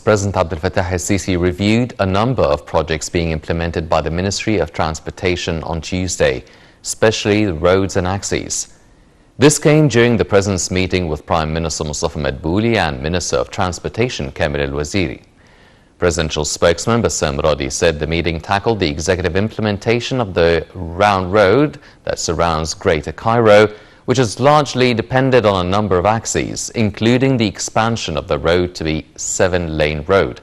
President Abdel Fattah el-Sisi reviewed a number of projects being implemented by the Ministry of Transportation on Tuesday, especially the roads and axes. This came during the President's meeting with Prime Minister Mustafa Madbouli and Minister of Transportation Kamil al-Waziri. Presidential spokesman Bassam Radi said the meeting tackled the executive implementation of the round road that surrounds Greater Cairo, which has largely depended on a number of axes, including the expansion of the road to be 7-lane road,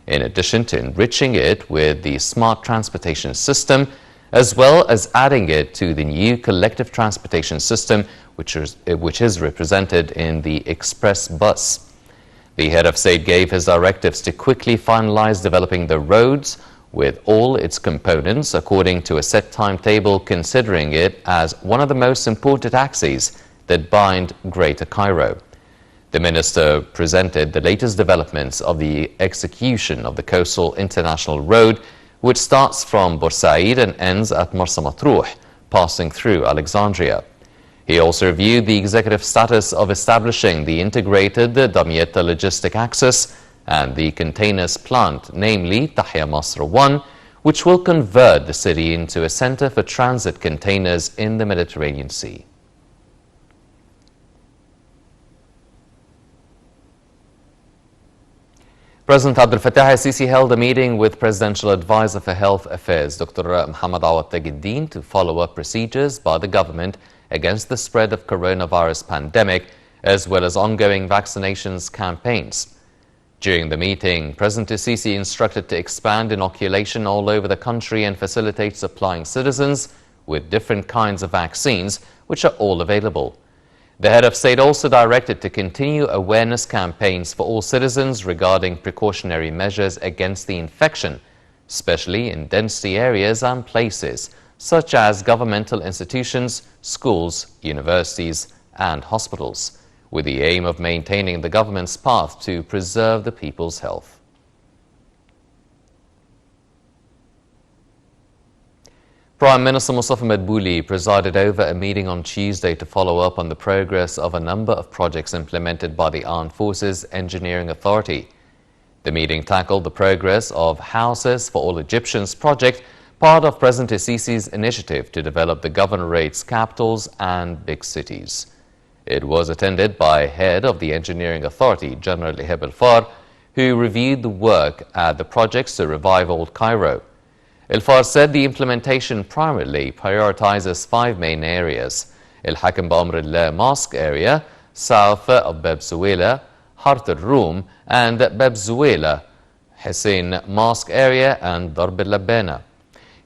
in addition to enriching it with the smart transportation system, as well as adding it to the new collective transportation system, which is represented in the express bus. The head of state gave his directives to quickly finalize developing the roads with all its components according to a set timetable, considering it as one of the most important axes that bind Greater Cairo. The minister presented the latest developments of the execution of the Coastal International Road, which starts from Bursaid and ends at Marsa Matruh, passing through Alexandria. He also reviewed the executive status of establishing the integrated Damietta logistic axis and the containers plant, namely Tahya Masr 1, which will convert the city into a center for transit containers in the Mediterranean Sea. President Abdel Fattah el-Sisi held a meeting with Presidential Advisor for Health Affairs, Dr. Mohamed Awad Taghiddin, to follow up procedures by the government against the spread of coronavirus pandemic, as well as ongoing vaccinations campaigns. During the meeting, President el-Sisi instructed to expand inoculation all over the country and facilitate supplying citizens with different kinds of vaccines, which are all available. The head of state also directed to continue awareness campaigns for all citizens regarding precautionary measures against the infection, especially in density areas and places, such as governmental institutions, schools, universities, and hospitals, with the aim of maintaining the government's path to preserve the people's health. Prime Minister Mustafa Madbouli presided over a meeting on Tuesday to follow up on the progress of a number of projects implemented by the Armed Forces Engineering Authority. The meeting tackled the progress of Houses for All Egyptians project, part of President el-Sisi's initiative to develop the governorate's capitals and big cities. It was attended by head of the Engineering Authority, General Ihab al-Far, who reviewed the work at the projects to revive Old Cairo. El-Far said the implementation primarily prioritizes 5 main areas: El-Hakim Ba'amr Allah Mosque area, south of Bab Zuwela, Hart al-Rum, and Bab Zuwela, Hussein Mosque area, and Darb al-Labbana.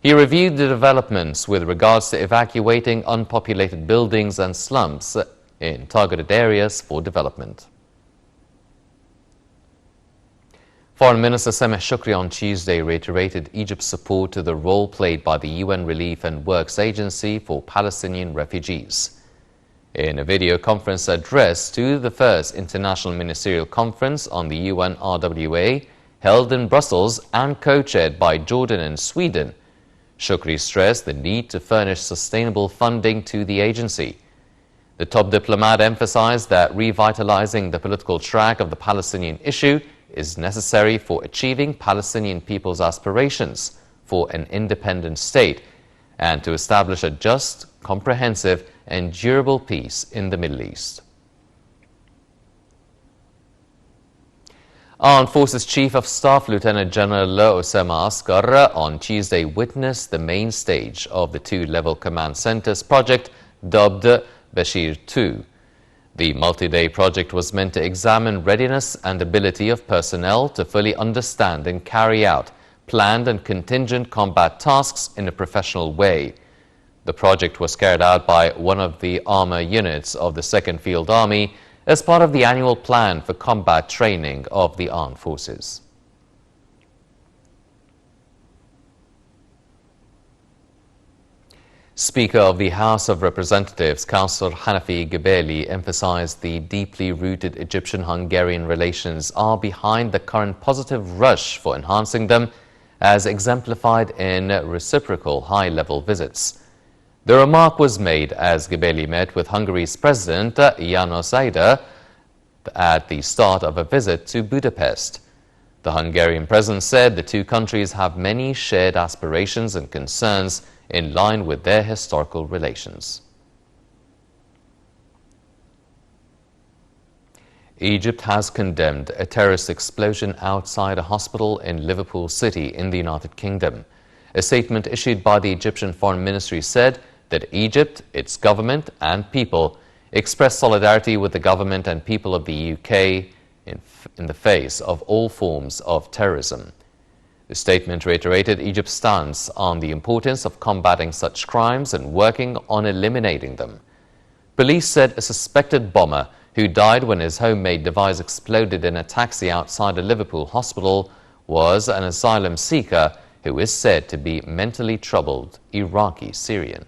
He reviewed the developments with regards to evacuating unpopulated buildings and slums in targeted areas for development. Foreign Minister Sameh Shukri on Tuesday reiterated Egypt's support to the role played by the UN Relief and Works Agency for Palestinian refugees. In a video conference address to the first International Ministerial Conference on the UN RWA, held in Brussels and co-chaired by Jordan and Sweden, Shukri stressed the need to furnish sustainable funding to the agency. The top diplomat emphasized that revitalizing the political track of the Palestinian issue is necessary for achieving Palestinian people's aspirations for an independent state and to establish a just, comprehensive, and durable peace in the Middle East. Armed Forces Chief of Staff Lieutenant General Osama Askar on Tuesday witnessed the main stage of the 2-level command centers project dubbed Bashir 2. The multi-day project was meant to examine readiness and ability of personnel to fully understand and carry out planned and contingent combat tasks in a professional way. The project was carried out by one of the armor units of the 2nd Field Army as part of the annual plan for combat training of the armed forces. Speaker of the House of Representatives, Councillor Hanafi Gebeli, emphasized the deeply rooted Egyptian-Hungarian relations are behind the current positive rush for enhancing them, as exemplified in reciprocal high-level visits. The remark was made as Gebeli met with Hungary's President János Áder at the start of a visit to Budapest. The Hungarian president said the two countries have many shared aspirations and concerns in line with their historical relations. Egypt has condemned a terrorist explosion outside a hospital in Liverpool City in the United Kingdom. A statement issued by the Egyptian Foreign Ministry said that Egypt, its government and people express solidarity with the government and people of the UK in the face of all forms of terrorism. The statement reiterated Egypt's stance on the importance of combating such crimes and working on eliminating them. Police said a suspected bomber who died when his homemade device exploded in a taxi outside a Liverpool hospital was an asylum seeker who is said to be mentally troubled Iraqi Syrian.